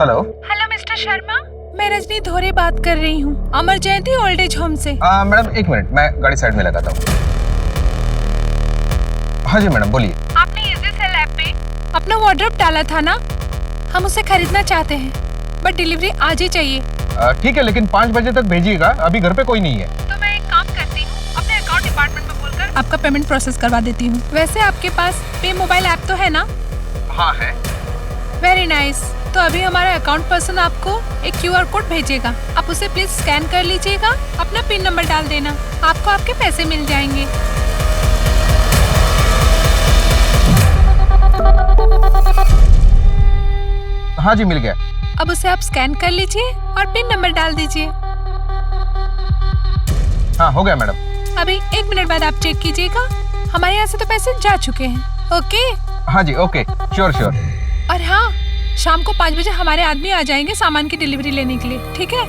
Hello hello mister Sharma, मैं रजनी धोरे बात कर रही हूँ, अमर जयंती ओल्ड एज होम से। मैडम एक मिनट, मैं गाड़ी साइड में लगाता हूँ। हाँ जी मैडम बोलिए। आपने इजी सेल ऐप पे अपना वार्डरोब डाला था ना, हम उसे खरीदना चाहते हैं बट डिलीवरी आज ही चाहिए। ठीक है, लेकिन 5 बजे तक भेजिएगा, अभी घर पे कोई नहीं है। तो मैं एक काम करती हूँ, अपने अकाउंट डिपार्टमेंट में बोलकर आपका पेमेंट प्रोसेस करवा देती हूँ। वैसे आपके पास पे मोबाइल ऐप तो है ना? हाँ है। Very nice. तो अभी हमारा अकाउंट पर्सन आपको एक QR कोड भेजेगा, आप उसे प्लीज स्कैन कर लीजिएगा, अपना पिन नंबर डाल देना, आपको आपके पैसे मिल जाएंगे। हाँ जी मिल गया। अब उसे आप स्कैन कर लीजिए और पिन नंबर डाल दीजिए। हाँ हो गया मैडम। अभी 1 मिनट बाद आप चेक कीजिएगा, हमारे यहाँ से तो पैसे जा चुके हैं। ओके? हाँ जी ओके, श्योर श्योर। और हाँ, शाम को 5 बजे हमारे आदमी आ जाएंगे सामान की डिलीवरी लेने के लिए, ठीक है?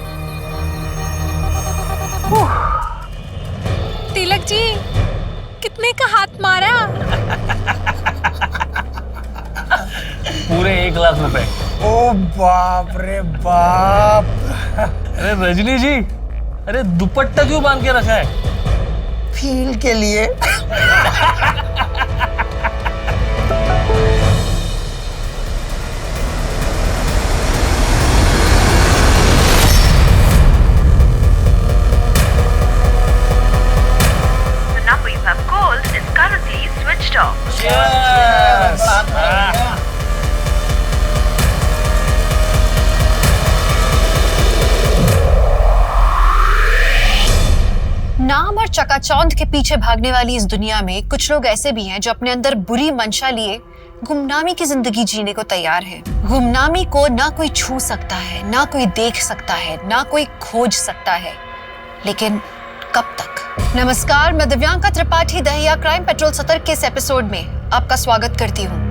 तिलक जी, कितने का हाथ मारा? पूरे 1 लाख रुपए। ओ बाप रे बाप। अरे रजनी जी, अरे दुपट्टा क्यों बांध के रखा है? फील के लिए। नाम और चकाचौंध के पीछे भागने वाली इस दुनिया में कुछ लोग ऐसे भी हैं जो अपने अंदर बुरी मंशा लिए गुमनामी की जिंदगी जीने को तैयार है। गुमनामी को ना कोई छू सकता है, ना कोई देख सकता है, ना कोई खोज सकता है, लेकिन कब तक? नमस्कार, मैं दिव्यांका त्रिपाठी दहिया क्राइम पेट्रोल सतर्क के इस एपिसोड में आपका स्वागत करती हूँ।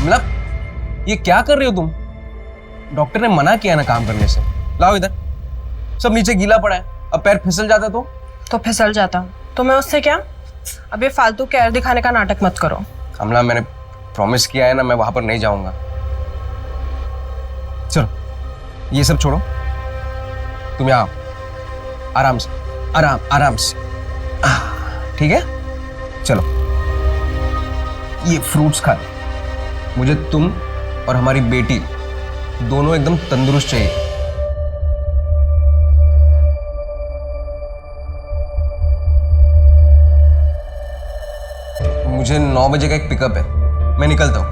मतलब ये क्या कर रही हो तुम? डॉक्टर ने मना किया ना काम करने से। लाओ इधर, सब नीचे गीला पड़ा है, अब पैर फिसल जाता तो फिसल जाता तो मैं उससे क्या? अब ये फालतू केयर दिखाने का नाटक मत करो। कमला, मैंने प्रॉमिस किया है ना, मैं वहां पर नहीं जाऊंगा। चलो ये सब छोड़ो, तुम यहाँ आओ, आराम से, आराम से, ठीक है? चलो ये फ्रूट्स खा लो, मुझे तुम और हमारी बेटी दोनों एकदम तंदुरुस्त चाहिए। मुझे 9 बजे का एक पिकअप है, मैं निकलता हूं।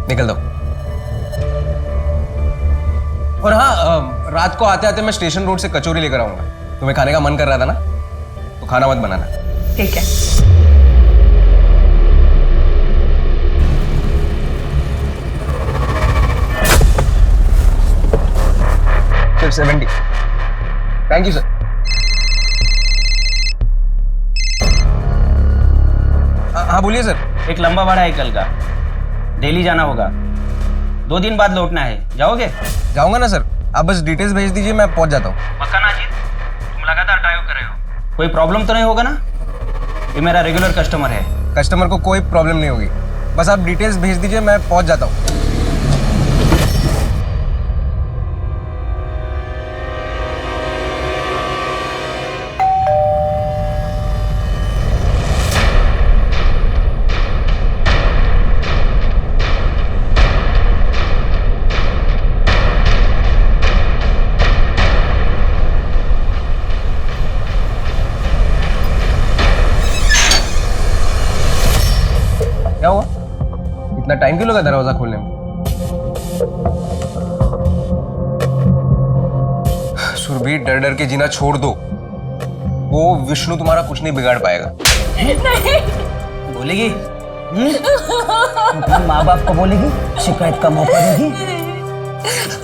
निकलता हूं। और हाँ, रात को आते आते मैं स्टेशन रोड से कचौरी लेकर आऊंगा। तुम्हें खाने का मन कर रहा था ना, तो खाना मत बनाना। ठीक है। सिर्फ 70। Thank you sir. हाँ बोलिए सर। एक लंबा भाड़ा है कल का, डेली जाना होगा, 2 दिन बाद लौटना है। जाओगे? जाऊंगा ना सर, आप बस डिटेल्स भेज दीजिए, मैं पहुंच जाता हूँ। पक्का ना अजीत? तुम लगातार ड्राइव कर रहे हो, कोई प्रॉब्लम तो नहीं होगा ना? ये मेरा रेगुलर कस्टमर है। कस्टमर को कोई प्रॉब्लम नहीं होगी, बस आप डिटेल्स भेज दीजिए, मैं पहुंच जाता हूँ। क्या हुआ? इतना टाइम क्यों लगा दरवाजा खोलने में? सुरभि, डर डर के जीना छोड़ दो, वो विष्णु तुम्हारा कुछ नहीं बिगाड़ पाएगा। नहीं बोलेगी? माँ बाप को बोलेगी, शिकायत का मौका देगी,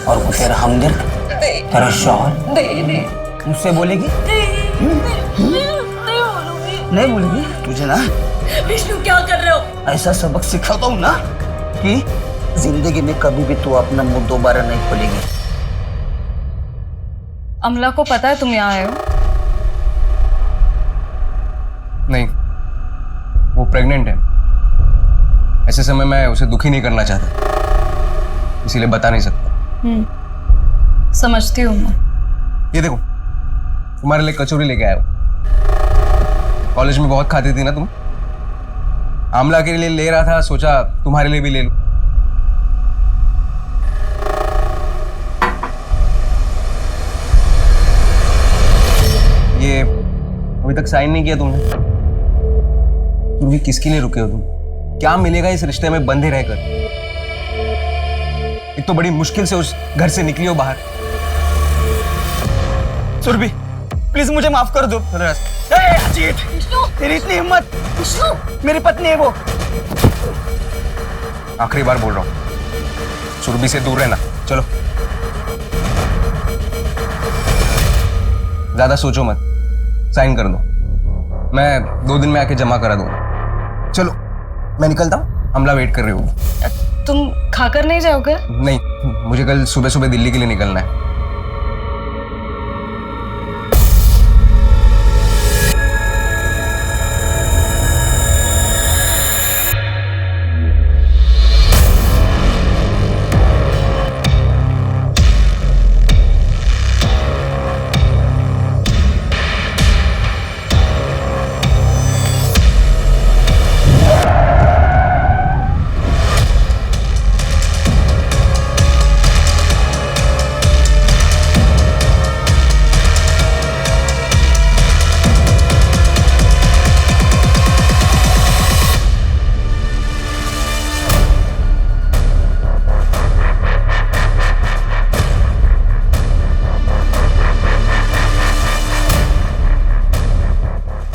और वो तेरा हमदर्द, तेरा शौहर मुझसे बोलेगी? नहीं बोलेगी? तुझे ना विष्णु क्या कर रहे हो? ऐसा सबक सिखाता हूँ ना कि जिंदगी में कभी भी तू अपना मुंह दोबारा नहीं खोलेगी। अमला को पता है तुम यहाँ आए हो? नहीं, वो प्रेग्नेंट है। ऐसे समय मैं उसे दुखी नहीं करना चाहता, इसीलिए बता नहीं सकता। समझती हूँ मैं। ये देखो, तुम्हारे लिए कचौरी लेके आया हूँ। कॉलेज में बहुत खाती थी ना तुम। आमला के लिए ले रहा था, सोचा तुम्हारे लिए भी ले लूं। ये अभी तक साइन नहीं किया तुमने। तुम किसके लिए रुके हो तुम? क्या मिलेगा इस रिश्ते में बंधे रहकर? एक तो बड़ी मुश्किल से उस घर से निकली हो बाहर। सुरभि, प्लीज मुझे माफ कर दो। अजीत, तेरी इतनी हिम्मत! मेरी पत्नी है वो। आखिरी बार बोल रहा हूं, सुरभि से दूर रहना। चलो, ज्यादा सोचो मत, साइन कर दो। मैं 2 दिन में आके जमा करा दूंगा। चलो, मैं निकलता हूँ, अमला वेट कर रही होगी। तुम खाकर नहीं जाओगे? नहीं, मुझे कल सुबह सुबह दिल्ली के लिए निकलना है।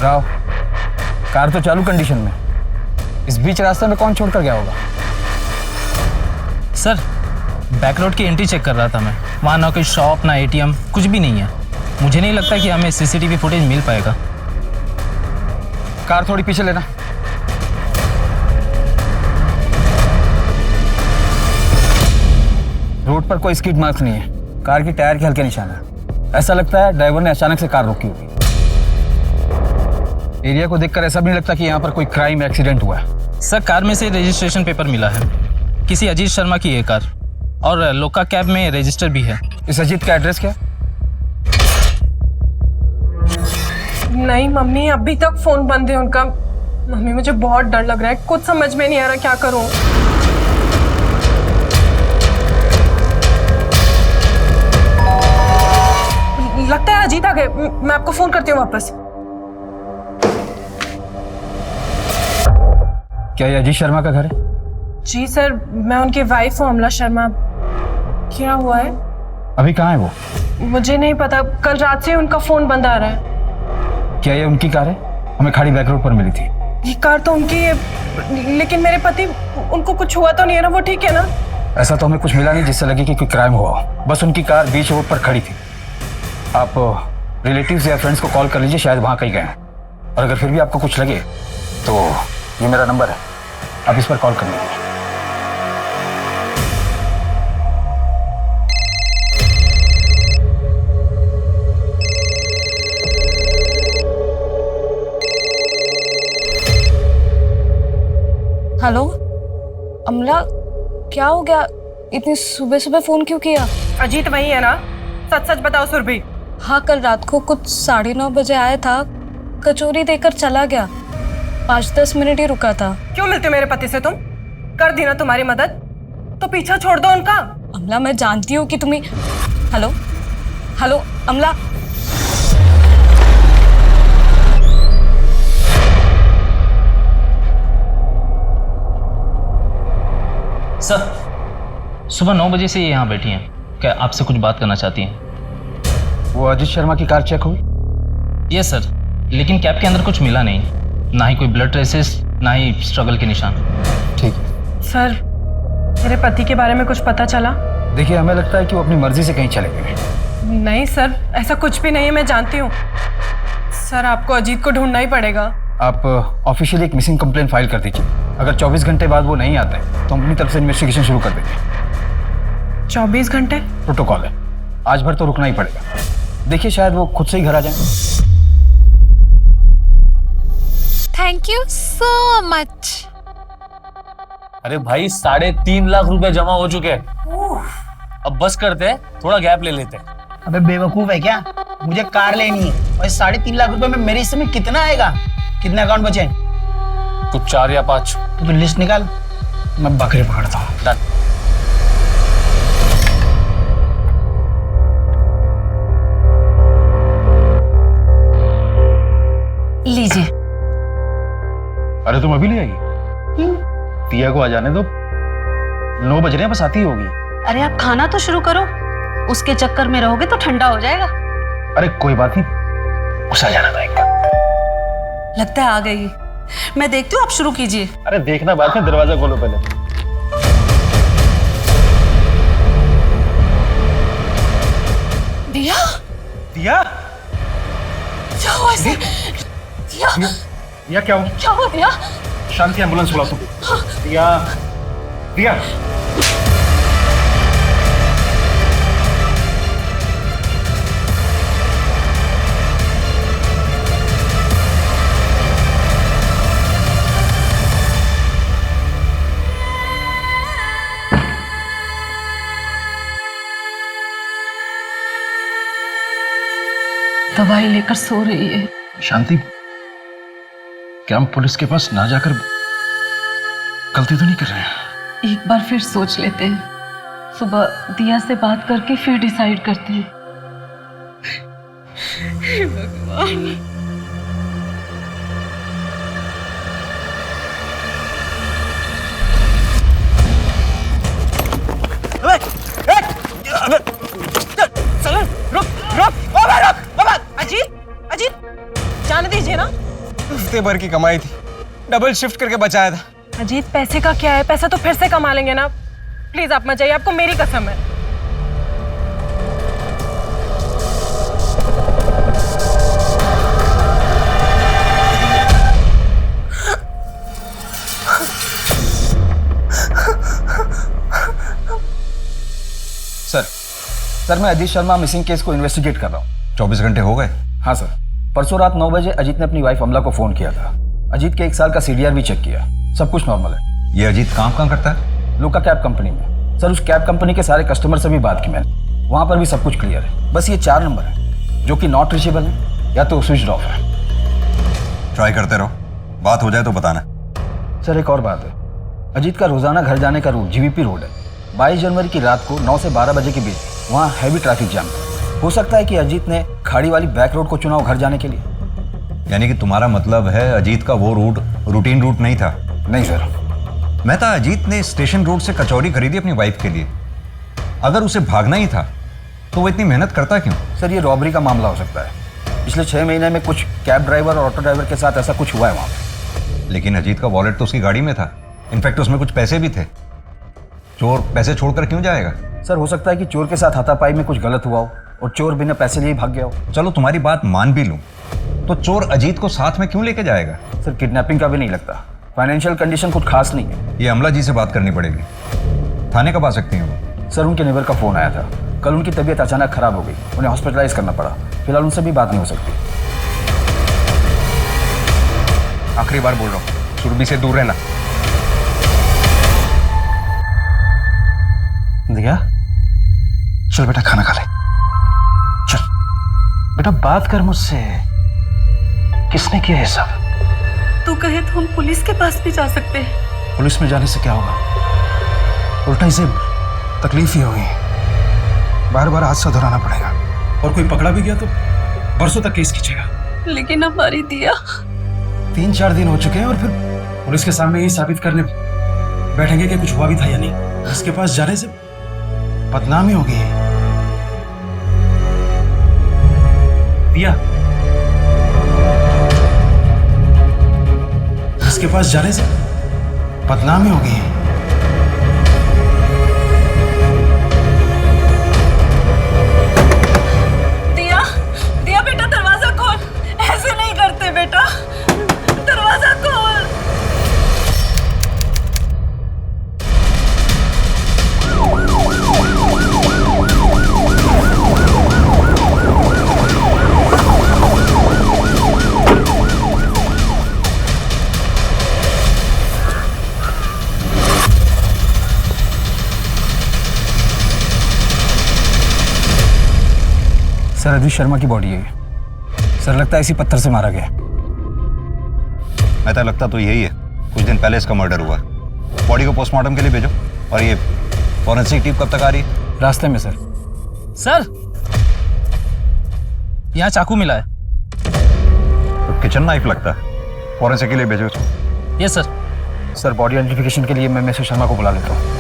राव, कार तो चालू कंडीशन में, इस बीच रास्ते में कौन छोड़कर गया होगा? सर, बैक रोड की एंट्री चेक कर रहा था मैं। वहाँ ना कोई शॉप ना एटीएम, कुछ भी नहीं है। मुझे नहीं लगता कि हमें सीसीटीवी फुटेज मिल पाएगा। कार थोड़ी पीछे लेना। रोड पर कोई स्किड मार्क्स नहीं है, कार की टायर के हल्के निशान है। ऐसा लगता है ड्राइवर ने अचानक से कार रोकी होगी। एरिया को देखकर ऐसा भी नहीं लगता कि यहाँ पर कोई क्राइम एक्सीडेंट हुआ है। सर, कार में से रजिस्ट्रेशन पेपर मिला है, किसी अजीत शर्मा की है कार, और लोका कैब में रजिस्टर भी है। इस अजीत का एड्रेस क्या? नहीं मम्मी, अभी तक फोन बंद है उनका। मम्मी मुझे बहुत डर लग रहा है, कुछ समझ में नहीं आ रहा क्या करूं। लगता है अजीत आ गए, मैं आपको फोन करती हूँ वापस। क्या ये अजीत शर्मा का घर है? जी सर, मैं उनकी वाइफ हूँ अमला शर्मा। क्या हुआ है? अभी कहाँ है वो? मुझे नहीं पता, कल रात से उनका फोन बंद आ रहा है। क्या ये उनकी कार है? हमें खाड़ी बैक रोड पर मिली थी। ये कार तो उनकी है, लेकिन मेरे पति, उनको कुछ हुआ तो नहीं है ना? वो ठीक है ना? ऐसा तो हमें कुछ मिला नहीं जिससे लगे कि कोई क्राइम हुआ हो। बस उनकी कार बीच रोड पर खड़ी थी। आप रिलेटिव्स या फ्रेंड्स को कॉल कर लीजिए, शायद वहाँ कहीं गए हैं। और अगर फिर भी आपको कुछ लगे तो ये मेरा नंबर है, आप इस पर कॉल कर लीजिए। हेलो अमला, क्या हो गया? इतनी सुबह सुबह फोन क्यों किया? अजीत वही है ना? सच सच बताओ सुरभि। हाँ, कल रात को कुछ 9:30 बजे आया था, कचौरी देकर चला गया। 5-10 मिनट ही रुका था। क्यों मिलते मेरे पति से तुम? कर दी ना तुम्हारी मदद, तो पीछा छोड़ दो उनका। अमला, मैं जानती हूँ कि तुम्हें। हेलो हेलो अमला, सर, सुबह 9 बजे से ये यहाँ बैठी हैं। क्या आपसे कुछ बात करना चाहती हैं? वो अजीत शर्मा की कार चेक हुई? यस सर, लेकिन कैब के अंदर कुछ मिला नहीं, ना ही कोई ब्लड ट्रेसेस, ना ही स्ट्रगल के निशान। ठीक है सर, मेरे पति के बारे में कुछ पता चला? देखिए, हमें लगता है कि वो अपनी मर्जी से कहीं चले गए। नहीं सर, ऐसा कुछ भी नहीं है, मैं जानती हूँ। सर, आपको अजीत को ढूंढना ही पड़ेगा। आप ऑफिशियली एक मिसिंग कंप्लेंट फाइल कर दीजिए। अगर 24 घंटे बाद वो नहीं आते तो हम अपनी तरफ से इन्वेस्टिगेशन शुरू कर देंगे। 24 घंटे? प्रोटोकॉल है, आज भर तो रुकना ही पड़ेगा। देखिए शायद वो खुद से ही घर आ जाए। Thank you so much. अरे भाई 3.5 लाख रुपए जमा हो चुके हैं। अब बस करते हैं, थोड़ा गैप ले लेते हैं। अबे बेवकूफ है क्या? मुझे कार लेनी है और 3.5 लाख रुपए में मेरे हिस्से में कितना आएगा? कितने अकाउंट बचे? कुछ 4 या 5। तो लिस्ट निकाल, मैं बकरे पकड़ता हूँ। डन। लीजिए। अरे तुम अभी ले आई? दिया को आ जाने दो, 9 बज रहे हैं, बस आती ही होगी। अरे आप खाना तो शुरू करो, उसके चक्कर में रहोगे तो ठंडा हो जाएगा। अरे कोई बात नहीं, उसे आ जाना था एक बार। लगता है आ गई। मैं देखती हूँ, आप शुरू कीजिए। अरे देखना बात है, दरवाजा खोलो पहले। दिया, दिया? क्या हुआ इसे? दिया, दिया क्या हुआ? क्या हुआ दिया? शांति, एम्बुलेंस बुला तुम। दिया, दिया। दवाई लेकर सो रही है। शांति, क्या हम पुलिस के पास ना जाकर गलती तो नहीं कर रहे हैं? एक बार फिर सोच लेते हैं, सुबह दिया से बात करके फिर डिसाइड करते हैं। हे भगवान। जाने दीजिए ना। हफ्ते भर की कमाई थी, डबल शिफ्ट करके बचाया था। अजीत, पैसे का क्या है? पैसा तो फिर से कमा लेंगे ना। प्लीज आप मत जाइए, आपको मेरी कसम है। सर मैं अजीत शर्मा मिसिंग केस को इन्वेस्टिगेट कर रहा हूँ। 24 घंटे हो गए? हाँ सर, परसों रात 9 बजे अजीत ने अपनी वाइफ अमला को फोन किया था। अजीत के 1 साल का CDR भी चेक किया, सब कुछ नॉर्मल है। ये अजीत काम कहाँ करता है? लुका कैब कंपनी में। सर उस कैब कंपनी के सारे कस्टमर से भी बात की मैंने, वहाँ पर भी सब कुछ क्लियर है। बस ये 4 नंबर है जो कि नॉट रीचेबल है या तो स्विच ऑफ है। ट्राई करते रहो, बात हो जाए तो बताना। सर एक और बात है, अजीत का रोजाना घर जाने का रूट GVP रोड है। 22 जनवरी की रात को 9 से 12 बजे के बीच वहाँ हैवी ट्रैफिक जाम था। हो सकता है कि अजीत ने खाड़ी वाली बैक रोड को चुना हो घर जाने के लिए। यानी कि तुम्हारा मतलब है अजीत का वो रूट रूटीन रूट नहीं था? नहीं सर। मैं था अजीत ने स्टेशन रोड से कचौरी खरीदी अपनी वाइफ के लिए। अगर उसे भागना ही था तो वो इतनी मेहनत करता क्यों? सर ये रॉबरी का मामला हो सकता है। पिछले 6 महीने में कुछ कैब ड्राइवर और ऑटो ड्राइवर के साथ ऐसा कुछ हुआ है वहाँ पे। लेकिन अजीत का वॉलेट तो उसकी गाड़ी में था, इनफैक्ट उसमें कुछ पैसे भी थे। चोर पैसे छोड़कर क्यों जाएगा? सर हो सकता है कि चोर के साथ हाथापाई में कुछ गलत हुआ हो और चोर बिना पैसे लिए भाग गया हो। चलो तुम्हारी बात मान भी लूं, तो चोर अजीत को साथ में क्यों लेके जाएगा? सर किडनैपिंग का भी नहीं लगता, फाइनेंशियल कंडीशन कुछ खास नहीं है। ये अमला जी से बात करनी पड़ेगी। थाने कब आ सकती हैं वो? सर उनके नेबर का फोन आया था, कल उनकी तबीयत अचानक खराब हो गई, उन्हें हॉस्पिटलाइज करना पड़ा। फिलहाल उनसे भी बात नहीं हो सकती। आखिरी बार बोल रहा हूँ, सुरभि से दूर रहना। दिया चल बेटा खाना खा ले, चल बेटा बात कर मुझसे, किसने किया ये सब? तू कहे तो हम पुलिस के पास भी जा सकते हैं। पुलिस में जाने से क्या होगा? उल्टा इसे तकलीफ ही होगी, बार बार हादसा दोहराना पड़ेगा और कोई पकड़ा भी गया तो बरसों तक केस खींचेगा। लेकिन हमारी दिया 3-4 दिन हो चुके हैं और फिर पुलिस के सामने यही साबित करने बैठेंगे कि कुछ हुआ भी था या नहीं। इसके पास जाने से बदनामी होगी। दिया इसके पास जाने से बदनामी होगी। दिया, दिया बेटा दरवाजा खोल। ऐसे नहीं करते बेटा, सर अजीत शर्मा की बॉडी है। सर लगता है इसी पत्थर से मारा गया। मैं लगता तो यही है, कुछ दिन पहले इसका मर्डर हुआ। बॉडी को पोस्टमार्टम के लिए भेजो। और ये फॉरेंसिक टीम कब तक आ रही है? रास्ते में सर। सर यहाँ चाकू मिला है। तो किचन नाइफ लगता है, फॉरेंसिक के लिए भेजो इसको। Yes sir. Sir body identification के लिए मैं मिसेस शर्मा को बुला लेता हूँ।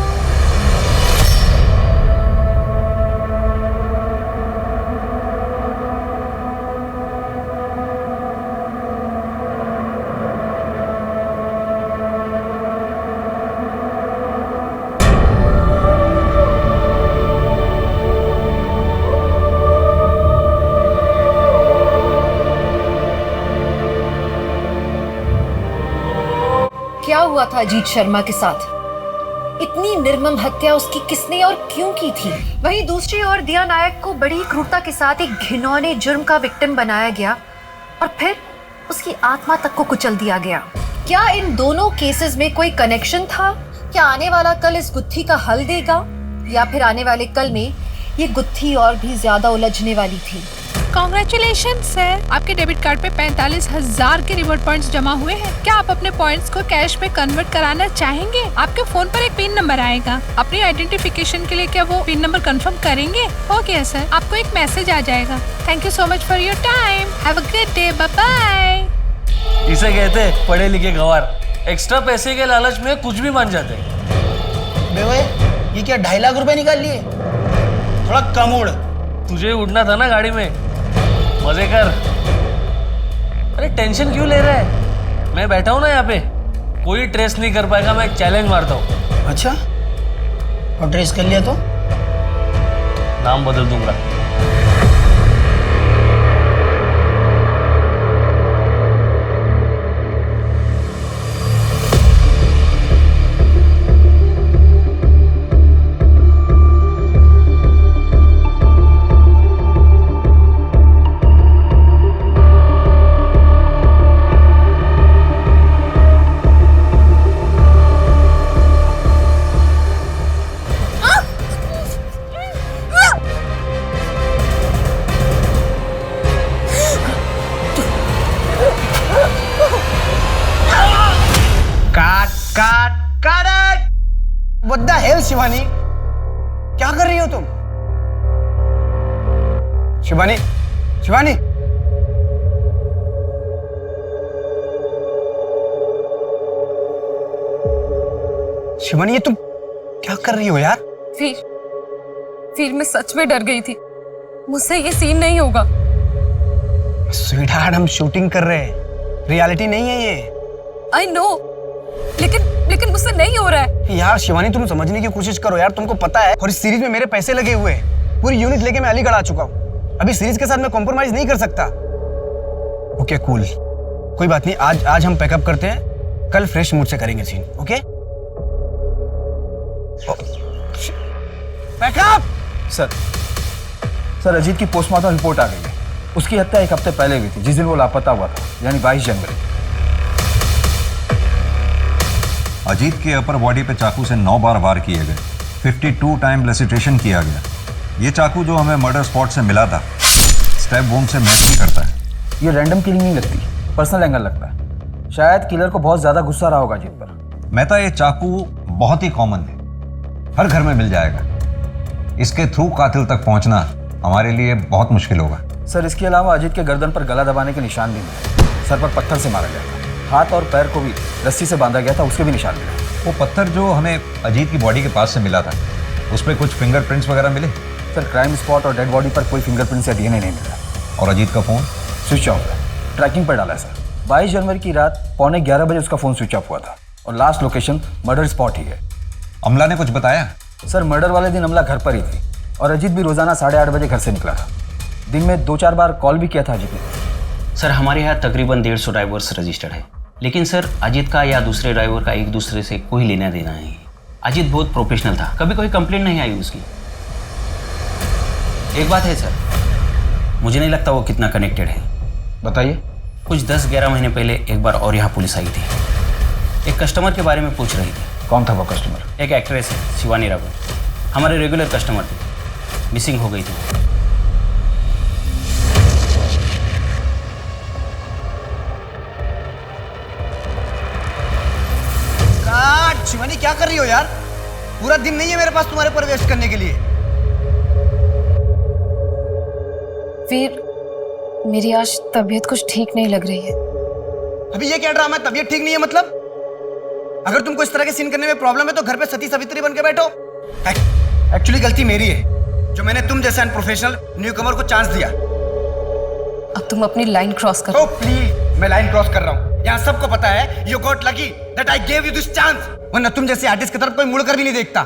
क्या हुआ था अजीत शर्मा के साथ? इतनी निर्मम हत्या उसकी किसने और क्यों की थी? वहीं दूसरी ओर दिया नायक को बड़ी क्रूरता के साथ एक घिनौने जुर्म का विक्टिम बनाया गया और फिर उसकी आत्मा तक को कुचल दिया गया। क्या इन दोनों केसेस में कोई कनेक्शन था? क्या आने वाला कल इस गुत्थी का हल देगा या फिर आने वाले कल में ये गुत्थी और भी ज्यादा उलझने वाली थी? कॉन्ग्रेचुलेशन सर, आपके डेबिट कार्ड पे 45,000 के रिवॉर्ड पॉइंट्स जमा हुए हैं। क्या आप अपने पॉइंट्स को कैश में कन्वर्ट कराना चाहेंगे? आपके फोन पर एक पिन नंबर आएगा। अपनी आइडेंटिफिकेशन के लिए क्या वो पिन नंबर कंफर्म करेंगे? ओके सर, आपको एक मैसेज आ जाएगा। Thank you so much for your time. Have a great day. Bye bye. इसे कहते हैं पढ़े लिखे गंवार, एक्स्ट्रा पैसे के लालच में कुछ भी मान जाते हैं। बेवे, ये क्या 2.5 लाख रुपए निकाल लिए? थोड़ा कम उड़। तुझे उड़ना था ना गाड़ी में, मजे कर। अरे टेंशन क्यों ले रहा है? मैं बैठा हूं ना यहाँ पे, कोई ट्रेस नहीं कर पाएगा। मैं चैलेंज मारता हूँ। अच्छा, और ट्रेस कर लिया तो नाम बदल दूंगा। What the hell, Shivani? क्या कर रही हो तुम? शिवानी, शिवानी, शिवानी, ये तुम क्या कर रही हो यार? फिर मैं सच में डर गई थी। मुझसे ये सीन नहीं होगा। स्वीट हार्ट, हम शूटिंग कर रहे हैं, रियलिटी नहीं है ये। आई नो, लेकिन मुझसे नहीं हो रहा है। यार शिवानी, तुम समझने की कोशिश करो यार। तुमको पता है, और इस सीरीज में मेरे पैसे लगे हुए हैं। पूरी यूनिट लेके मैं अलीगढ़ आ चुका हूँ। अभी सीरीज के साथ मैं कॉम्प्रोमाइज नहीं कर सकता। ओके कूल, कोई बात नहीं। आज हम पैकअप करते हैं, कल फ्रेश मूड से करेंगे scene. Okay pack up. Sir Ajit की पोस्टमार्टम रिपोर्ट आ गई है। उसकी हत्या 1 हफ्ते पहले हुई थी, जिस दिन वो लापता हुआ था, यानी 22 जनवरी। अजीत के अपर बॉडी पे चाकू से 9 बार वार किए गए। 52 टाइम लेसिट्रेशन किया गया। ये चाकू जो हमें मर्डर स्पॉट से मिला था, स्टैब वुंड से मैच नहीं करता है। ये रैंडम किलिंग नहीं लगती, पर्सनल एंगल लगता है। शायद किलर को बहुत ज्यादा गुस्सा रहा होगा अजीत पर। मेहता, ये चाकू बहुत ही कॉमन है, हर घर में मिल जाएगा। इसके थ्रू कातिल तक पहुंचना हमारे लिए बहुत मुश्किल होगा। सर इसके अलावा अजीत के गर्दन पर गला दबाने के निशान भी मिले। सर पर पत्थर से मारा गया था। हाथ और पैर को भी रस्सी से बांधा गया था, उसके भी निशान मिले। वो पत्थर जो हमें अजीत की बॉडी के पास से मिला था, उस पर कुछ फिंगरप्रिंट्स वगैरह मिले? सर क्राइम स्पॉट और डेड बॉडी पर कोई फिंगरप्रिंट्स या डीएनए नहीं मिला। और अजीत का फ़ोन स्विच ऑफ है, ट्रैकिंग पर डाला है सर। 22 जनवरी की रात 11:15 बजे उसका फ़ोन स्विच ऑफ हुआ था और लास्ट लोकेशन मर्डर स्पॉट ही है। अमला ने कुछ बताया? सर मर्डर वाले दिन अमला घर पर ही थी और अजीत भी रोजाना 8:30 बजे घर से निकला था। दिन में 2-4 बार कॉल भी किया था अजीत ने। सर हमारे यहाँ तकरीबन 150 ड्राइवर्स रजिस्टर्ड है, लेकिन सर अजीत का या दूसरे ड्राइवर का एक दूसरे से कोई लेना देना नहीं। अजीत बहुत प्रोफेशनल था, कभी कोई कंप्लेंट नहीं आई उसकी। एक बात है सर, मुझे नहीं लगता वो कितना कनेक्टेड है। बताइए। कुछ 10-11 महीने पहले एक बार और यहाँ पुलिस आई थी, एक कस्टमर के बारे में पूछ रही थी। कौन था वो कस्टमर? एक एक्ट्रेस है, शिवानी रावत, हमारे रेगुलर कस्टमर थे, मिसिंग हो गई थी। शिवानी क्या कर रही हो यार? पूरा दिन नहीं है मेरे पास तुम्हारे पर वेस्ट करने के लिए। वीर, मेरी आज तबीयत कुछ ठीक नहीं लग रही है। अभी ये क्या ड्रामा है? तबीयत ठीक नहीं है मतलब? अगर तुमको इस तरह के सीन करने में प्रॉब्लम है तो घर पे सती सावित्री बन के बैठो। एक्चुअली गलती मेरी है जो मैंने तुम जैसे अनप्रोफेशनल न्यूकमर को चांस दिया। अब तुम अपनी लाइन क्रॉस करो। तो प्लीज, मैं लाइन क्रॉस कर रहा हूँ। यहाँ सबको पता है you got lucky that I gave you this chance, वरना तुम जैसे आर्टिस्ट की तरफ कोई मुड़कर भी नहीं देखता।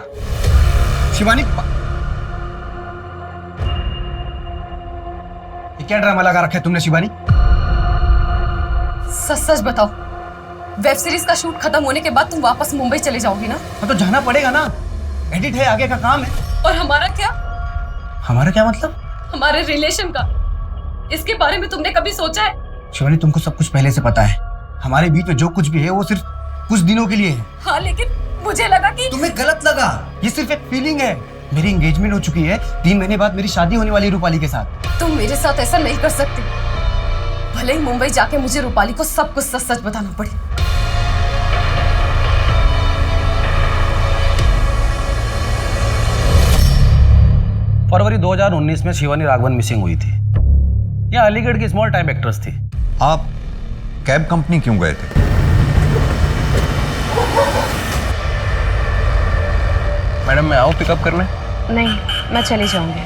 शिवानी, ये क्या ड्रामा लगा रखा है तुमने शिवानी? सच सच बताओ, वेब सीरीज का शूट खत्म होने के बाद तुम वापस मुंबई चले जाओगी ना? तो जाना पड़ेगा ना, एडिट है, आगे का काम है। और हमारा क्या? हमारा क्या मतलब? हमारे रिलेशन का, इसके बारे में तुमने कभी सोचा है? शिवानी, तुमको सब कुछ पहले से पता है। हमारे बीच में जो कुछ भी है वो सिर्फ कुछ दिनों के लिए है। हाँ, लेकिन मुझे लगा कि तुम्हें गलत लगा। ये सिर्फ एक फीलिंग है। मेरी एंगेजमेंट हो चुकी है, 3 महीने बाद मेरी शादी होने वाली है रूपाली के साथ। तुम मेरे साथ ऐसा नहीं कर सकते। भले ही मुंबई जाके मुझे रूपाली को सब कुछ सच सच बताना पड़े। फरवरी 2019 में शिवानी राघवन मिसिंग हुई थी। ये अलीगढ़ की स्मॉल टाइम एक्ट्रेस थी। आप कैब कंपनी क्यों गए थे? मैडम मैं आऊँ पिकअप करने? नहीं, मैं चली जाऊंगी।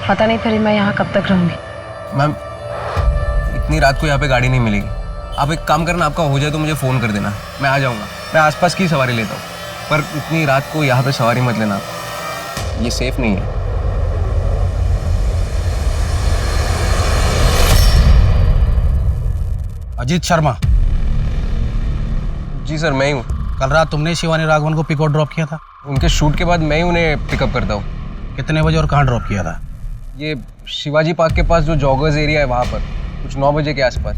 पता नहीं फिर मैं यहाँ कब तक रहूंगी। मैम, इतनी रात को यहाँ पे गाड़ी नहीं मिलेगी। आप एक काम करना, आपका हो जाए तो मुझे फ़ोन कर देना, मैं आ जाऊँगा। मैं आसपास की सवारी लेता हूँ, पर इतनी रात को यहाँ पे सवारी मत लेना, ये सेफ नहीं है। अजीत शर्मा। जी सर, मैं ही हूँ। कल रात तुमने शिवानी राघवन को पिक और ड्रॉप किया था? उनके शूट के बाद मैं ही उन्हें पिकअप करता हूँ। कितने बजे और कहाँ ड्रॉप किया था? ये शिवाजी पार्क के पास जो जॉगर्स एरिया है वहाँ पर, कुछ 9 बजे के आसपास।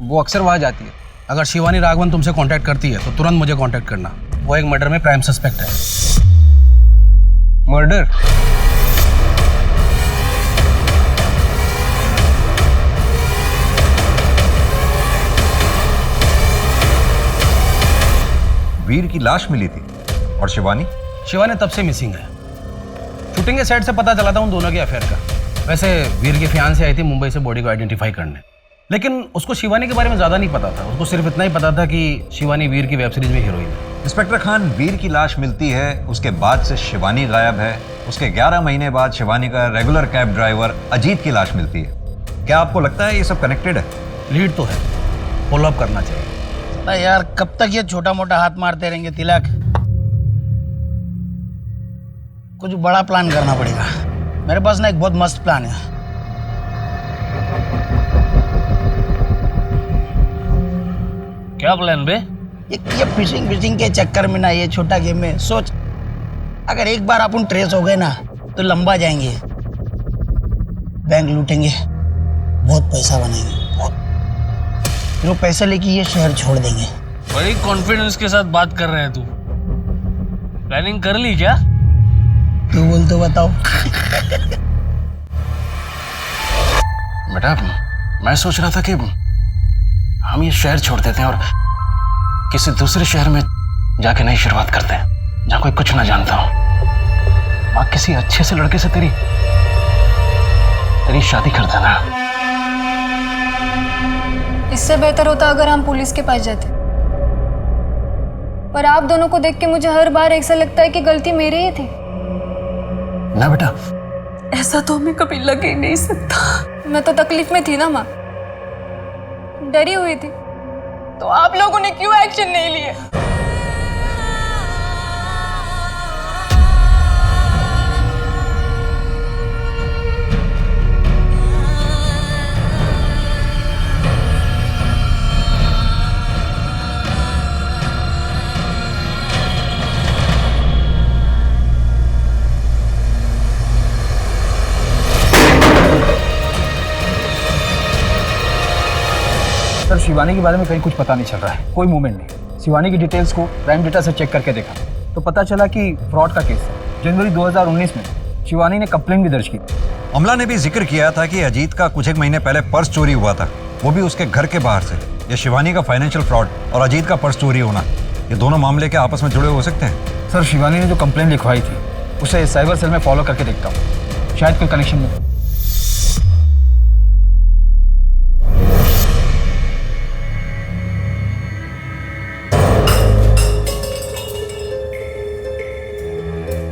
वो अक्सर वहाँ जाती है। अगर शिवानी राघवन तुमसे कांटेक्ट करती है तो तुरंत मुझे कांटेक्ट करना। वो एक मर्डर में प्राइम सस्पेक्ट है। मर्डर? वीर की लाश मिली थी। और शिवानी? शिवानी तब से मिसिंग है। शूटिंग के सेट से पता चला था उन दोनों के अफेयर का। वैसे वीर की फियांसी आई थी मुंबई से बॉडी को आइडेंटिफाई करने, लेकिन उसको शिवानी के बारे में ज़्यादा नहीं पता था। उसको सिर्फ इतना ही पता था कि शिवानी वीर की वेब सीरीज में हीरोइन है। इंस्पेक्टर खान, वीर की लाश मिलती है, उसके बाद से शिवानी गायब है। उसके 11 महीने बाद शिवानी का रेगुलर कैब ड्राइवर अजीत की लाश मिलती है। क्या आपको लगता है ये सब कनेक्टेड है? लीड तो है, फॉलो अप करना चाहिए। यार कब तक ये छोटा मोटा हाथ मारते रहेंगे तिलक? कुछ बड़ा प्लान करना पड़ेगा। मेरे पास ना एक बहुत मस्त प्लान है। क्या प्लान बे? ये फिशिंग के चक्कर में ना, ये छोटा गेम में सोच, अगर एक बार अपन ट्रेस हो गए ना तो लंबा जाएंगे, बैंक लूटेंगे, बहुत पैसा बनाएंगे, बहुत। फिर वो पैसा लेके ये शहर छोड़ देंगे। बड़ी कॉन्फिडेंस के साथ बात कर रहे हैं तू। प्लानिंग कर ली क्या? तू बोल तो बताओ। बेटा, मैं सोच रहा था कि हम ये शहर छोड़ देते हैं और किसी दूसरे शहर में जाके नई शुरुआत करते हैं, जहाँ कोई कुछ ना जानता हो। वहाँ किसी अच्छे से लड़के से तेरी शादी कर देना। इससे बेहतर होता अगर हम पुलिस के पास जाते, पर आप दोनों को देख के मुझे हर बार ऐसा लगता है कि गलती मेरी ही थी। ना बेटा, ऐसा तो हमें कभी लग ही नहीं सकता। मैं तो तकलीफ में थी ना माँ, डरी हुई थी, तो आप लोगों ने क्यों एक्शन नहीं लिया? सर, शिवानी के बारे में कहीं कुछ पता नहीं चल रहा है, कोई मूवमेंट नहीं। शिवानी की डिटेल्स को प्राइम डेटा से चेक करके देखा तो पता चला कि फ्रॉड का केस है। जनवरी 2019 में शिवानी ने कंप्लेंट भी दर्ज की। अमला ने भी जिक्र किया था कि अजीत का कुछ एक महीने पहले पर्स चोरी हुआ था, वो भी उसके घर के बाहर से। ये शिवानी का फाइनेंशियल फ्रॉड और अजीत का पर्स चोरी होना, ये दोनों मामले क्या आपस में जुड़े हो सकते हैं? सर शिवानी ने जो कंप्लेन लिखवाई थी उसे साइबर सेल में फॉलो करके देखता हूँ, शायद कोई कनेक्शन मिले।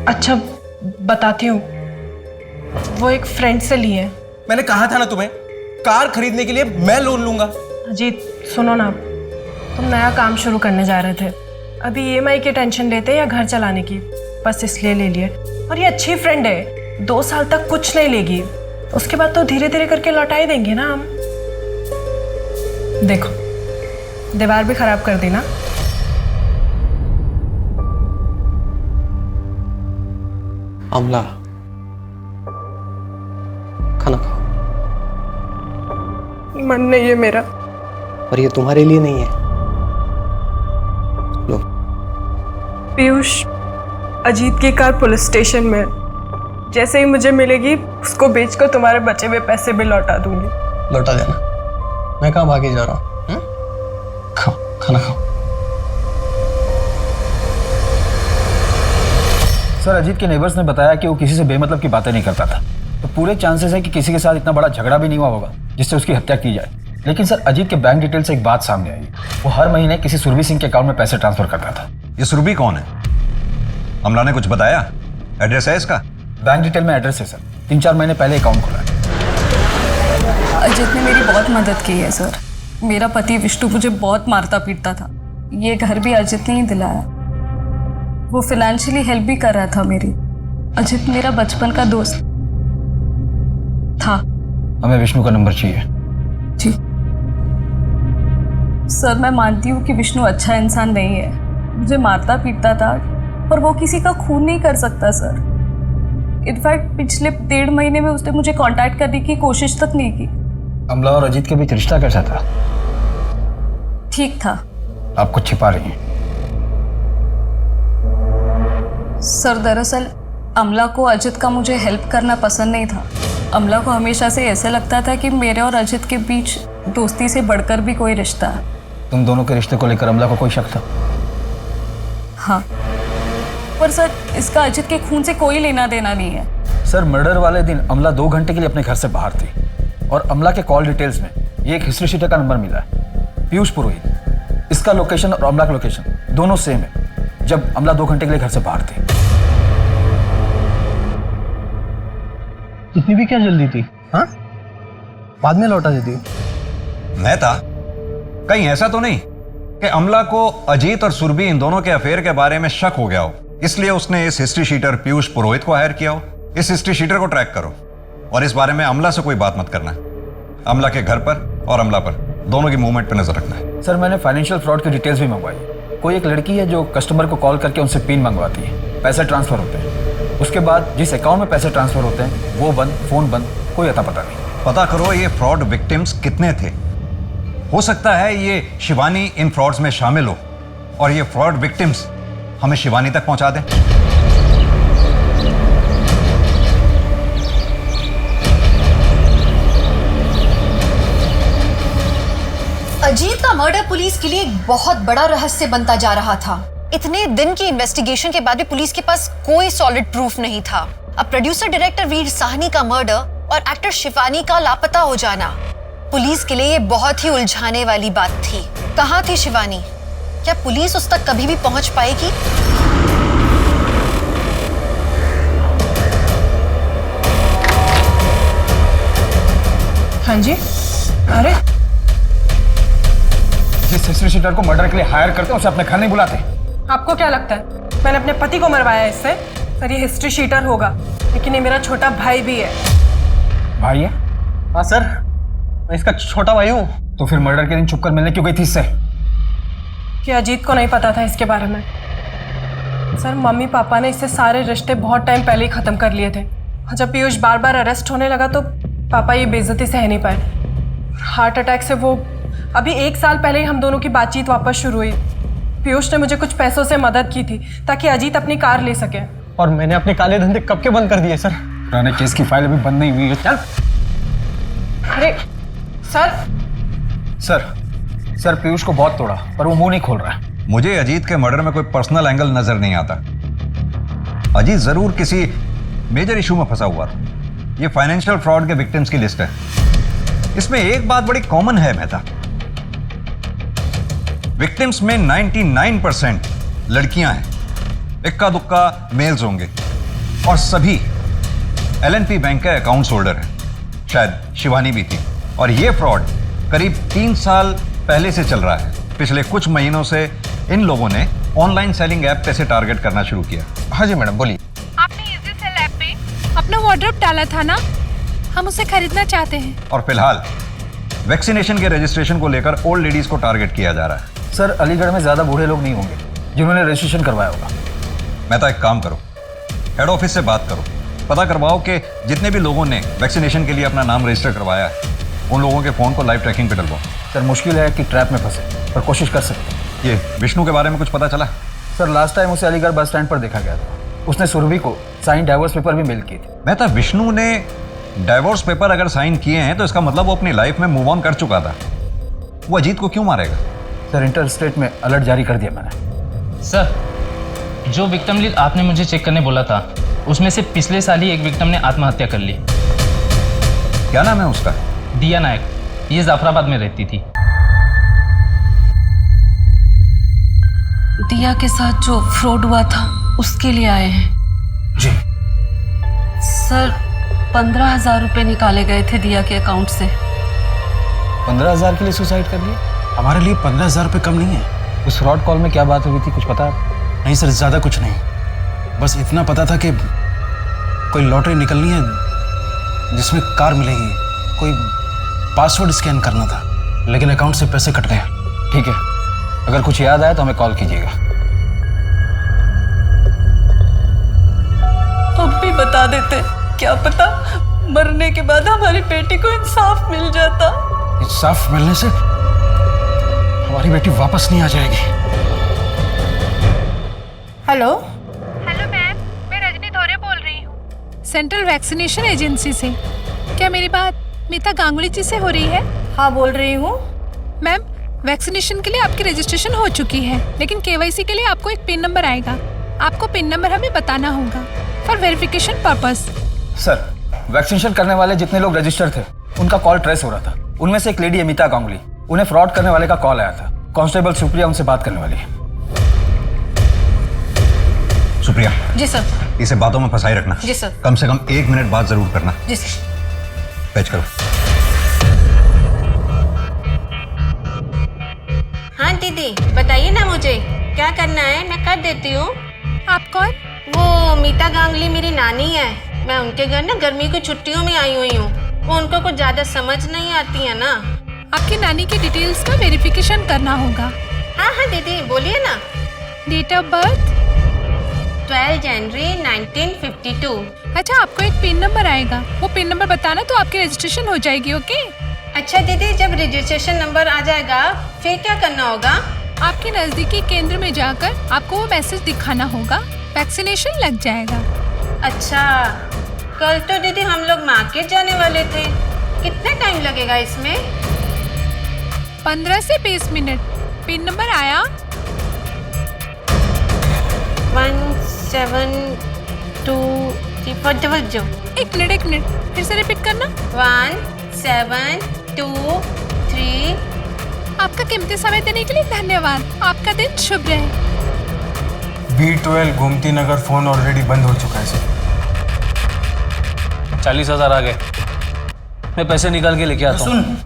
अच्छा बताती हूँ, वो एक फ्रेंड से लिए हैं। मैंने कहा था ना तुम्हें, कार खरीदने के लिए मैं लोन लूंगा। अजीत सुनो ना, तुम नया काम शुरू करने जा रहे थे, अभी ईएमआई की टेंशन लेते या घर चलाने की, बस इसलिए ले लिए। और ये अच्छी फ्रेंड है, 2 साल तक कुछ नहीं लेगी, उसके बाद तो धीरे धीरे करके लौटा ही देंगे ना हम। देखो दीवार भी खराब कर दी ना। अमला, खाना खाओ। मन नहीं है मेरा। और ये तुम्हारे लिए नहीं है। लो। पीयूष, अजीत की कार पुलिस स्टेशन में है। जैसे ही मुझे मिलेगी उसको बेचकर तुम्हारे बचे हुए पैसे भी लौटा दूंगी। लौटा देना, मैं कहाँ भागे जा रहा हूँ। खाओ, खाना खाओ। सर अजीत के नेबर्स ने बताया कि वो किसी से बेमतलब की बातें नहीं करता था, तो पूरे चांसेस है कि किसी के साथ इतना बड़ा झगड़ा भी नहीं हुआ होगा जिससे उसकी हत्या की जाए। लेकिन सर अजीत के बैंक डिटेल से एक बात सामने आई, वो हर महीने किसी सुरभि सिंह के अकाउंट में पैसे ट्रांसफर करता था। ये सुरभि कौन है? अमला ने कुछ बताया? एड्रेस है इसका? बैंक डिटेल में एड्रेस है सर, 3-4 महीने पहले अकाउंट खुला है। अजीत ने मेरी बहुत मदद की है सर। मेरा पति विष्णु मुझे बहुत मारता पीटता था, ये घर भी अजीत ने ही दिलाया। वो फाइनेंशियली हेल्प भी कर रहा था मेरी। अजीत मेरा बचपन का दोस्त था। हमें विष्णु का नंबर चाहिए। जी सर, मैं मानती हूँ कि विष्णु अच्छा इंसान नहीं है, मुझे मारता पीटता था, पर वो किसी का खून नहीं कर सकता सर। इनफैक्ट पिछले 1.5 महीने में उसने मुझे कांटेक्ट करने की कोशिश तक नहीं की। अमला और अजीत के बीच रिश्ता कैसा था? ठीक था। आप कुछ छिपा रही हैं। सर दरअसल अमला को अजित का मुझे हेल्प करना पसंद नहीं था। अमला को हमेशा से ऐसा लगता था कि मेरे और अजित के बीच दोस्ती से बढ़कर भी कोई रिश्ता है। तुम दोनों के रिश्ते को लेकर अमला को कोई शक था? हाँ, पर सर इसका अजित के खून से कोई लेना देना नहीं है। सर मर्डर वाले दिन अमला 2 घंटे के लिए अपने घर से बाहर थी और अमला के कॉल डिटेल्स में ये एक हिस्ट्री शीटर का नंबर मिला है, पीयूष पुरोहित। इसका लोकेशन और अमला का लोकेशन दोनों सेम है जब अमला 2 घंटे के लिए घर से बाहर थी। इतनी भी क्या जल्दी थी? हाँ, बाद में लौटा देती। मैं था कहीं ऐसा तो नहीं कि अमला को अजीत और सुरभि इन दोनों के अफेयर के बारे में शक हो गया हो, इसलिए उसने इस हिस्ट्री शीटर पीयूष पुरोहित को हायर किया हो। इस हिस्ट्री शीटर को ट्रैक करो और इस बारे में अमला से कोई बात मत करना। अमला के घर पर और अमला पर दोनों की मूवमेंट पर नजर रखना है। सर मैंने फाइनेंशियल फ्रॉड की डिटेल्स भी मंगवाई। कोई एक लड़की है जो कस्टमर को कॉल करके उनसे पिन मंगवाती है, पैसे ट्रांसफर होते हैं, उसके बाद जिस अकाउंट में पैसे ट्रांसफर होते हैं वो बंद, फोन बंद, कोई अता पता नहीं। पता करो ये फ्रॉड विक्टिम्स कितने थे। हो सकता है ये शिवानी इन फ्रॉड्स में शामिल हो और ये फ्रॉड विक्टिम्स हमें शिवानी तक पहुंचा दें। अजीत का मर्डर पुलिस के लिए एक बहुत बड़ा रहस्य बनता जा रहा था। इतने दिन की इन्वेस्टिगेशन के बाद भी पुलिस के पास कोई सॉलिड प्रूफ नहीं था। अब प्रोड्यूसर डायरेक्टर वीर साहनी का मर्डर और एक्टर शिवानी का लापता हो जाना पुलिस के लिए ये बहुत ही उलझाने वाली बात थी। कहाँ थी शिवानी? क्या पुलिस उस तक कभी भी पहुंच पाएगी? हाँ जी। अरे जिस हिस्ट्री शीटर को मर्डर के लिए हायर करते हैं उसे अपने घर नहीं बुलाते। आपको क्या लगता है मैंने अपने पति को मरवाया इससे? सर ये हिस्ट्री शीटर होगा, लेकिन ये मेरा छोटा भाई भी है। भाई है? हाँ सर, मैं इसका छोटा भाई हूँ। तो फिर मर्डर के दिन छुपकर मिलने क्यों गई थी इससे? कि अजीत को नहीं पता था इसके बारे में। सर मम्मी पापा ने इससे सारे रिश्ते बहुत टाइम पहले ही खत्म कर लिए थे। जब पीयूष बार बार अरेस्ट होने लगा तो पापा ये बेइज्जती सह नहीं पाए। हार्ट अटैक से वो अभी 1 साल पहले ही हम दोनों की बातचीत वापस शुरू हुई। पीयूष ने मुझे कुछ पैसों से मदद की थी ताकि अजीत अपनी कार ले सके। और मैंने अपने काले धंधे कब के बंद कर दिए सर? पुराने केस की फाइल अभी बंद नहीं हुई है। चल। अरे सर सर पीयूष को बहुत तोड़ा पर वो मुंह नहीं खोल रहा है। मुझे अजीत के मर्डर में कोई पर्सनल एंगल नजर नहीं आता। अजीत जरूर किसी मेजर इशू में फंसा हुआ था। ये फाइनेंशियल फ्रॉड के विक्टिम्स की लिस्ट है। इसमें एक बात बड़ी कॉमन है मेहता, विक्टिम्स में 99% लड़कियां हैं, इक्का दुक्का मेल्स होंगे और सभी एलएनपी बैंक के अकाउंट्स होल्डर हैं। शायद शिवानी भी थी। और ये फ्रॉड करीब 3 साल पहले से चल रहा है। पिछले कुछ महीनों से इन लोगों ने ऑनलाइन सेलिंग ऐप पे से टारगेट करना शुरू किया। हाँ जी मैडम, बोलिए। आपने इजी सेल ऐप पे अपना वार्डरोब डाला था ना, हम उसे खरीदना चाहते हैं। और फिलहाल वैक्सीनेशन के रजिस्ट्रेशन को लेकर ओल्ड लेडीज को टारगेट किया जा रहा है। सर अलीगढ़ में ज़्यादा बूढ़े लोग नहीं होंगे जिन्होंने रजिस्ट्रेशन करवाया होगा। मैं तो एक काम करो, हेड ऑफिस से बात करो, पता करवाओ कि जितने भी लोगों ने वैक्सीनेशन के लिए अपना नाम रजिस्टर करवाया है उन लोगों के फ़ोन को लाइव ट्रैकिंग पे डलवाओ। सर मुश्किल है कि ट्रैप में फंसे, पर कोशिश कर सकते हैं। ये विष्णु के बारे में कुछ पता चला? सर लास्ट टाइम उसे अलीगढ़ बस स्टैंड पर देखा गया था। उसने सुरभि को साइन डाइवोर्स पेपर भी मेल किए थे। मैं तो विष्णु ने डाइवोर्स पेपर अगर साइन किए हैं तो इसका मतलब वो अपनी लाइफ में मूव ऑन कर चुका था। वो अजीत को क्यों मारेगा? सर इंटर स्टेट में अलर्ट जारी कर दिया मैंने। सर जो विक्टिम लिस्ट आपने मुझे चेक करने बोला था उसमें से पिछले साल ही एक विक्टिम ने आत्महत्या कर ली। क्या नाम है उसका? दिया नायक, ये जाफराबाद में रहती थी। दिया के साथ जो फ्रॉड हुआ था उसके लिए आए हैं। जी सर 15,000 रुपए निकाले गए थे दिया के अकाउंट से। 15,000 के लिए सुसाइड कर लिया? हमारे लिए 15,000 रुपये कम नहीं है। उस फ्रॉड कॉल में क्या बात हुई थी, कुछ पता है? नहीं सर, ज़्यादा कुछ नहीं। बस इतना पता था कि कोई लॉटरी निकलनी है जिसमें कार मिलेगी, कोई पासवर्ड स्कैन करना था, लेकिन अकाउंट से पैसे कट गए। ठीक है, अगर कुछ याद आए तो हमें कॉल कीजिएगा। अब भी बता देते, क्या पता मरने के बाद हमारी बेटी को इंसाफ मिल जाता। इंसाफ मिलने से हमारी बेटी वापस नहीं आ जाएगी। हेलो मैम, मैं रजनी धोरे बोल रही हूँ, सेंट्रल वैक्सीनेशन एजेंसी से। क्या मेरी बात मीता गांगुली जी से हो रही है? हाँ बोल रही हूँ। मैम वैक्सीनेशन के लिए आपकी रजिस्ट्रेशन हो चुकी है, लेकिन केवाईसी के लिए आपको एक पिन नंबर आएगा। आपको पिन नंबर हमें बताना होगा for verification purpose. Sir vaccination करने वाले जितने लोग रजिस्टर थे उनका कॉल ट्रेस हो रहा था। उनमें से एक लेडी अमिता गांगुली, उन्हें फ्रॉड करने वाले का कॉल आया था। कांस्टेबल सुप्रिया उनसे बात करने वाली है। सुप्रिया जी सर। इसे बातों में फंसाई रखना। जी सर। कम से कम 1 मिनट बात जरूर करना। जी सर। पैच करो। हाँ दीदी बताइए ना, मुझे क्या करना है, मैं कर देती हूँ। आप कौन? वो मीता गांगुली मेरी नानी है। मैं उनके घर ना गर्मी की छुट्टियों में आई हुई हूँ। वो उनको कुछ ज्यादा समझ नहीं आती है ना। आपकी नानी की डिटेल्स का वेरिफिकेशन करना होगा। हाँ हाँ दीदी बोलिए ना। Date of birth? 12 जनवरी 1952। अच्छा, आपको एक पिन नंबर आएगा, वो पिन नंबर बताना तो आपकी रजिस्ट्रेशन हो जाएगी। ओके? अच्छा दीदी, जब रजिस्ट्रेशन नंबर आ जाएगा फिर क्या करना होगा? आपके नजदीकी केंद्र में जाकर आपको वो मैसेज दिखाना होगा, वैक्सीनेशन लग जाएगा। अच्छा, कल तो दीदी हम लोग मार्केट जाने वाले थे, कितना टाइम लगेगा इसमें? 15 से 20 मिनट। पिन नंबर आया? 1723। एक मिनट फिर से रिपीट करना। 1723। आपका कीमती समय देने के लिए धन्यवाद। आपका दिन शुभ रहे। B12 Gomti Nagar phone already बंद हो चुका है सर। 40,000 आ गए, मैं पैसे निकाल के लेके आता हूँ। सुन,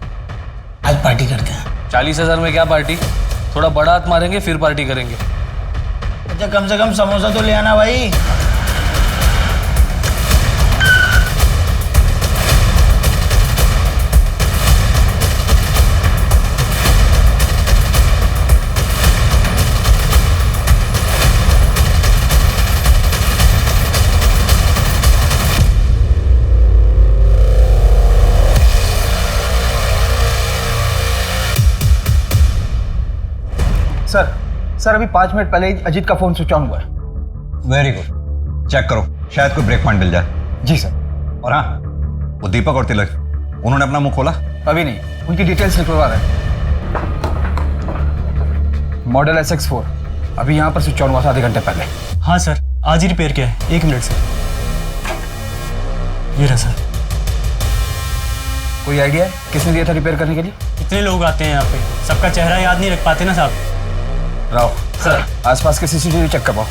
आज पार्टी करते हैं। 40,000 में क्या पार्टी? थोड़ा बड़ा हाथ मारेंगे फिर पार्टी करेंगे। अच्छा कम से कम समोसा तो ले आना भाई। सर अभी 5 मिनट पहले ही अजीत का फोन स्विच ऑन हुआ है। वेरी गुड, चेक करो, शायद कोई ब्रेक पॉइंट मिल जाए। जी सर। और हाँ, वो दीपक और तिलक, उन्होंने अपना मुंह खोला? अभी नहीं, उनकी डिटेल्स निकलवा रहे हैं। मॉडल SX4 अभी यहाँ पर स्विच ऑन हुआ था आधे घंटे पहले। हाँ सर, आज ही रिपेयर किया है, 1 मिनट सर। ये रहा सर। कोई आइडिया है किसने दिया था रिपेयर करने के लिए? कितने लोग आते हैं यहाँ पे, सबका चेहरा याद नहीं रख पाते ना साहब। राव सर, आसपास के CCTV चेक करवाओ।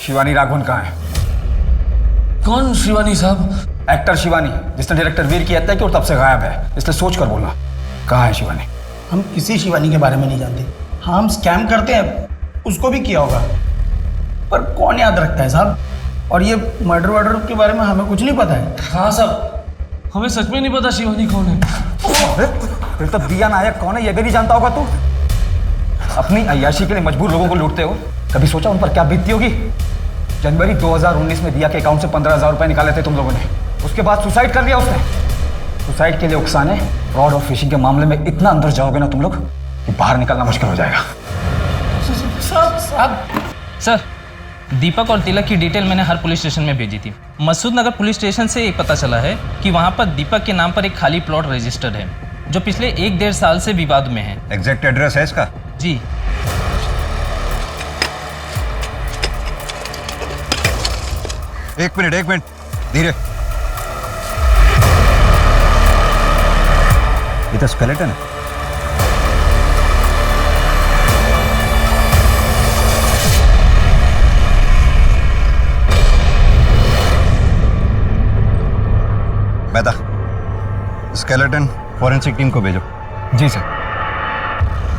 शिवानी राघवन कहाँ है? कौन शिवानी साहब? एक्टर शिवानी, जिसने डायरेक्टर वीर की हत्या की और तब से गायब है, इसलिए सोच कर बोलना। कहाँ है शिवानी? हम किसी शिवानी के बारे में नहीं जानते। हाँ, हम स्कैम करते हैं, उसको भी किया होगा, पर कौन याद रखता है साहब। और ये मर्डर के बारे में हमें कुछ नहीं पता है। हाँ साहब, हमें सच में नहीं पता शिवानी कौन है। फिर तो दिया नायक कौन है ये भी नहीं जानता होगा तू। अपनी अय्याशी के लिए मजबूर लोगों को लूटते हो, कभी सोचा उन पर क्या बीतती होगी? जनवरी 2019 में दिया के अकाउंट से 15,000 रुपए निकाले थे तुम लोगों ने, उसके बाद सुसाइड कर लिया उसने। सुसाइड के लिए उकसाने, फ्रॉड और फिशिंग के मामले में इतना अंदर जाओगे ना तुम लोग कि बाहर निकलना मुश्किल हो जाएगा। सर, दीपक और तिलक की डिटेल मैंने हर पुलिस स्टेशन में भेजी थी। मसूद नगर पुलिस स्टेशन से एक पता चला है कि वहाँ पर दीपक के नाम पर एक खाली प्लॉट रजिस्टर्ड है, जो पिछले 1-1.5 साल से विवाद में है। एग्जैक्ट एड्रेस है इसका? जी। एक मिनट, धीरे। ये तो स्केलेटन है। मेहता, स्केलेटन फॉरेंसिक टीम को भेजो। जी सर।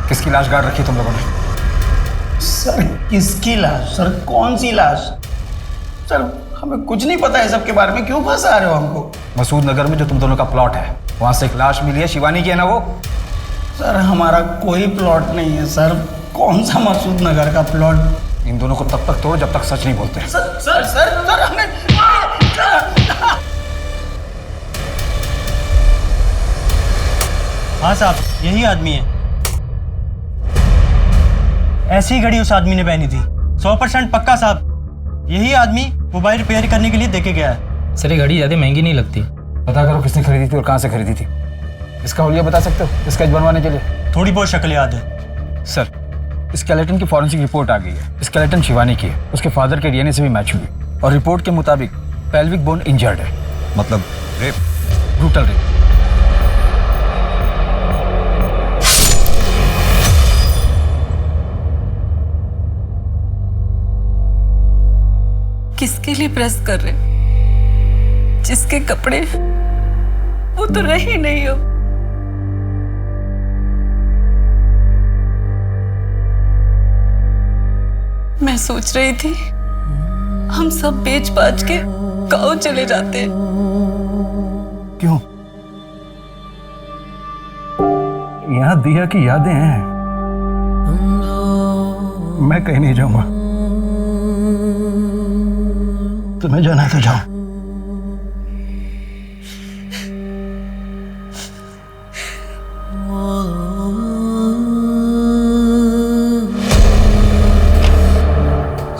किसकी लाश गाड़ रखी तुम लोगों ने? सर किसकी लाश? सर कौन सी लाश? सर हमें कुछ नहीं पता है सबके बारे में, क्यों फंसा रहे हो हमको? मसूद नगर में जो तुम दोनों का प्लॉट है, वहां से एक लाश मिली है, शिवानी की है ना वो? सर हमारा कोई प्लॉट नहीं है सर। कौन सा मसूद नगर का प्लॉट? इन दोनों को तब तक तोड़ो जब तक सच नहीं बोलते। सर हमें हाँ साहब, यही आदमी है। ऐसी घड़ी उस आदमी ने पहनी थी, 100% पक्का साहब। यही आदमी मोबाइल रिपेयर करने के लिए देके गया है। सर, ये घड़ी ज़्यादा महंगी नहीं लगती। पता करो किसने खरीदी थी और कहाँ से खरीदी थी। इसका हुलिया बता सकते हो स्केच बनवाने के लिए? थोड़ी बहुत शक्ल याद है सर। स्केलेटन की फॉरेंसिक रिपोर्ट आ गई है। स्केलेटन शिवानी की है, उसके फादर के DNA से भी मैच हुई और रिपोर्ट के मुताबिक पेल्विक बोन इंजर्ड है। मतलब रेप? Brutal rape. किसके लिए प्रेस कर रहे? जिसके कपड़े वो तो रही नहीं हो। मैं सोच रही थी हम सब बेच बाच के गाँव चले जाते हैं। क्यों? यहाँ दिया की यादें हैं। मैं कहीं नहीं जाऊंगा। तुम्हें जाना है तो जाओ।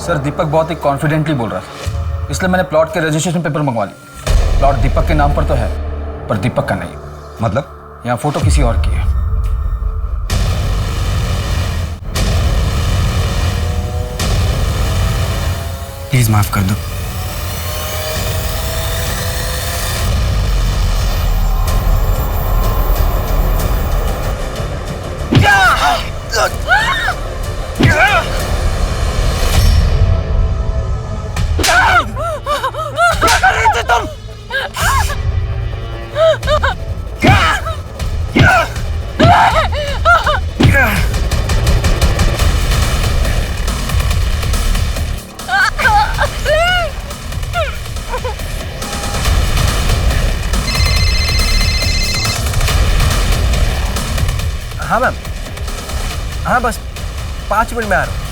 सर, दीपक बहुत ही कॉन्फिडेंटली बोल रहा था, इसलिए मैंने प्लॉट के रजिस्ट्रेशन पेपर मंगवा लिए। प्लॉट दीपक के नाम पर तो है, पर दीपक का नहीं। मतलब? यहाँ फोटो किसी और की है। प्लीज माफ कर दो। क्या कर रही थी तुम? हाँ मैम, हाँ बस 5 मिनट में आ रहा हूँ।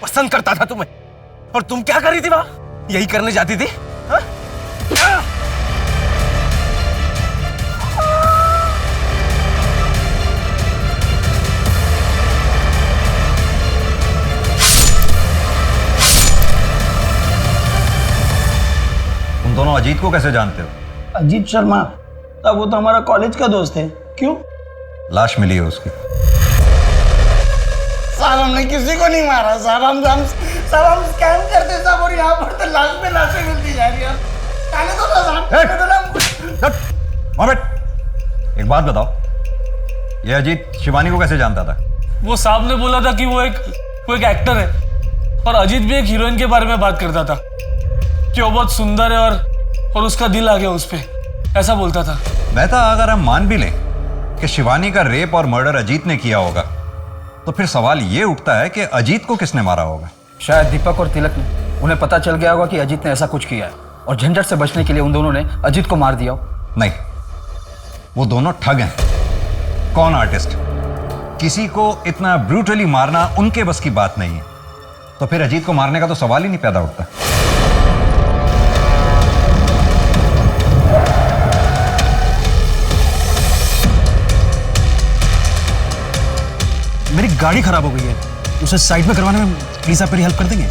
पसंद करता था तुम्हें, और तुम क्या कर रही थी वहां? यही करने जाती थी? हाँ? अजीत को कैसे जानते हो? अजीत शर्मा, तब वो तो हमारा कॉलेज का दोस्त है। क्यों? लाश मिली है उसकी। साहब हमने किसी को नहीं मारा साहब, हम स्कैम करते साहब, और यहाँ पर तो लाश पे लाशें मिलती जा रही है। कहने दो ना साहब, कहने दो ना। मोहम्मद, एक बात बताओ, ये अजीत शिवानी को कैसे जानता था? वो साहब ने बोला था कि वो एक एक्टर है, और अजीत भी एक हीरोइन के बारे में बात करता था कि वो बहुत सुंदर है और उसका दिल आ गया उस पे, ऐसा बोलता था। मेहता, अगर हम मान भी लें कि शिवानी का रेप और मर्डर अजीत ने किया होगा, तो फिर सवाल ये उठता है कि अजीत को किसने मारा होगा? शायद दीपक और तिलक ने, उन्हें पता चल गया होगा कि अजीत ने ऐसा कुछ किया है, और झंझट से बचने के लिए उन दोनों ने अजीत को मार दिया हो। नहीं, वो दोनों ठग हैं। कौन आर्टिस्ट? किसी को इतना ब्रूटली मारना उनके बस की बात नहीं है, तो फिर अजीत को मारने का तो सवाल ही नहीं पैदा होता। मेरी गाड़ी खराब हो गई है, उसे साइड में करवाने में प्लीज आप मेरी हेल्प कर देंगे?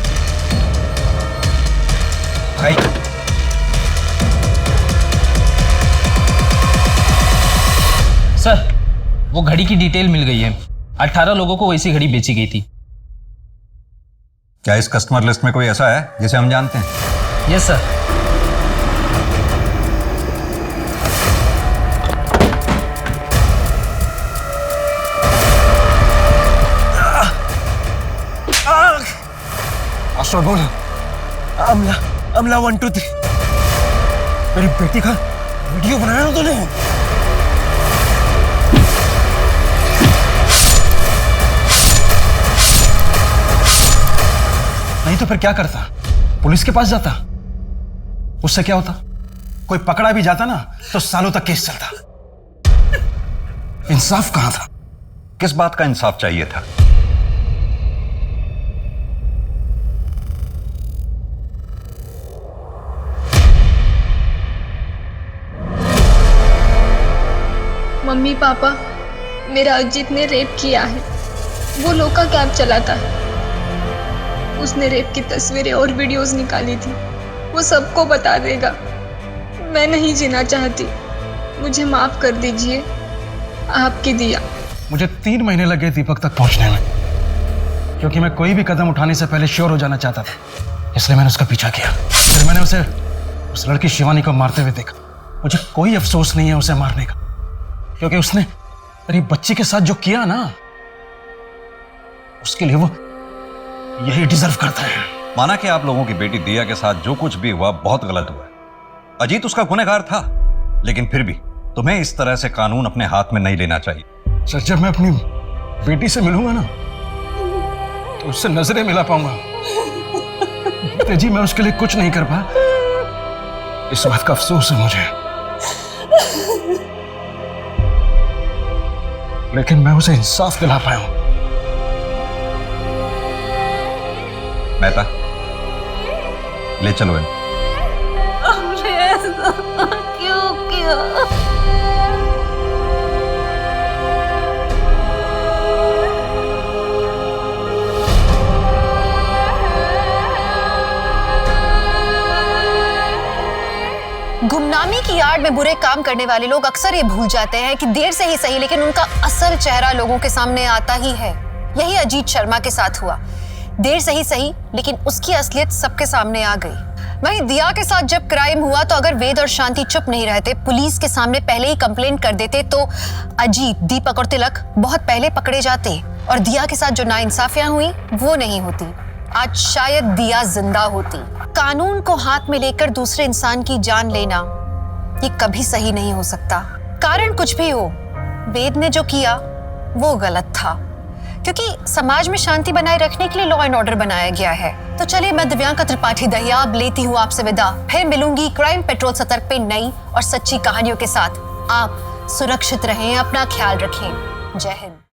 सर, वो घड़ी की डिटेल मिल गई है। 18 लोगों को वैसी घड़ी बेची गई थी। क्या इस कस्टमर लिस्ट में कोई ऐसा है जिसे हम जानते हैं? Yes sir. आशा बोल, अमला 1 2 3, मेरी बेटी का वीडियो बनाया ना तूने? नहीं तो फिर क्या करता? पुलिस के पास जाता? उससे क्या होता? कोई पकड़ा भी जाता ना तो सालों तक केस चलता। इंसाफ कहां था? किस बात का इंसाफ चाहिए था? मम्मी पापा, मेरा अजीत ने रेप किया है। वो लोका कैब चलाता है। उसने रेप की तस्वीरें और वीडियोस निकाली थी। वो सबको बता देगा। मैं नहीं जीना चाहती, मुझे माफ कर दीजिए। आपकी दिया। मुझे 3 महीने लगे दीपक तक पहुंचने में, क्योंकि मैं कोई भी कदम उठाने से पहले श्योर हो जाना चाहता था। इसलिए मैंने उसका पीछा किया। फिर मैंने उसे उस लड़की शिवानी को मारते हुए देखा। मुझे कोई अफसोस नहीं है उसे मारने का, क्योंकि उसने मेरी बच्ची के साथ जो किया ना, उसके लिए वो यही डिजर्व करता है। माना कि आप लोगों की बेटी दिया के साथ जो कुछ भी हुआ बहुत गलत हुआ। अजीत उसका गुनहगार था, लेकिन फिर भी तुम्हें इस तरह से कानून अपने हाथ में नहीं लेना चाहिए। सर, जब मैं अपनी बेटी से मिलूंगा ना, तो उससे नजरें मिला पाऊंगा। जी, मैं उसके लिए कुछ नहीं कर पाया, इस बात का अफसोस है मुझे, लेकिन मैं उसे इंसाफ दिला पाया हूं। मेहता, ले चलो इन। हमने ऐसा क्यों किया? गुमनामी की आड़ में बुरे काम करने वाले लोग अक्सर ये भूल जाते हैं कि देर से ही सही, लेकिन उनका असल चेहरा लोगों के सामने आता ही है। यही अजीत शर्मा के साथ हुआ। देर से ही सही, लेकिन उसकी असलियत सबके सामने आ गई। वहीं दिया के साथ जब क्राइम हुआ तो अगर वेद और शांति चुप नहीं रहते, पुलिस के सामने पहले ही कंप्लेंट कर देते, तो अजीत, दीपक और तिलक बहुत पहले पकड़े जाते और दिया के साथ जो नाइंसाफियां हुई वो नहीं होती। आज शायद दिया जिंदा होती। कानून को हाथ में लेकर दूसरे इंसान की जान लेना ये कभी सही नहीं हो सकता। कारण कुछ भी हो, वेद ने जो किया वो गलत था, क्योंकि समाज में शांति बनाए रखने के लिए लॉ एंड ऑर्डर बनाया गया है। तो चलिए, मैं दिव्यांका त्रिपाठी दहिया अब लेती हूँ आपसे विदा। फिर मिलूंगी क्राइम पेट्रोल सतर्क पे नई और सच्ची कहानियों के साथ। आप सुरक्षित रहें, अपना ख्याल रखें। जय हिंद।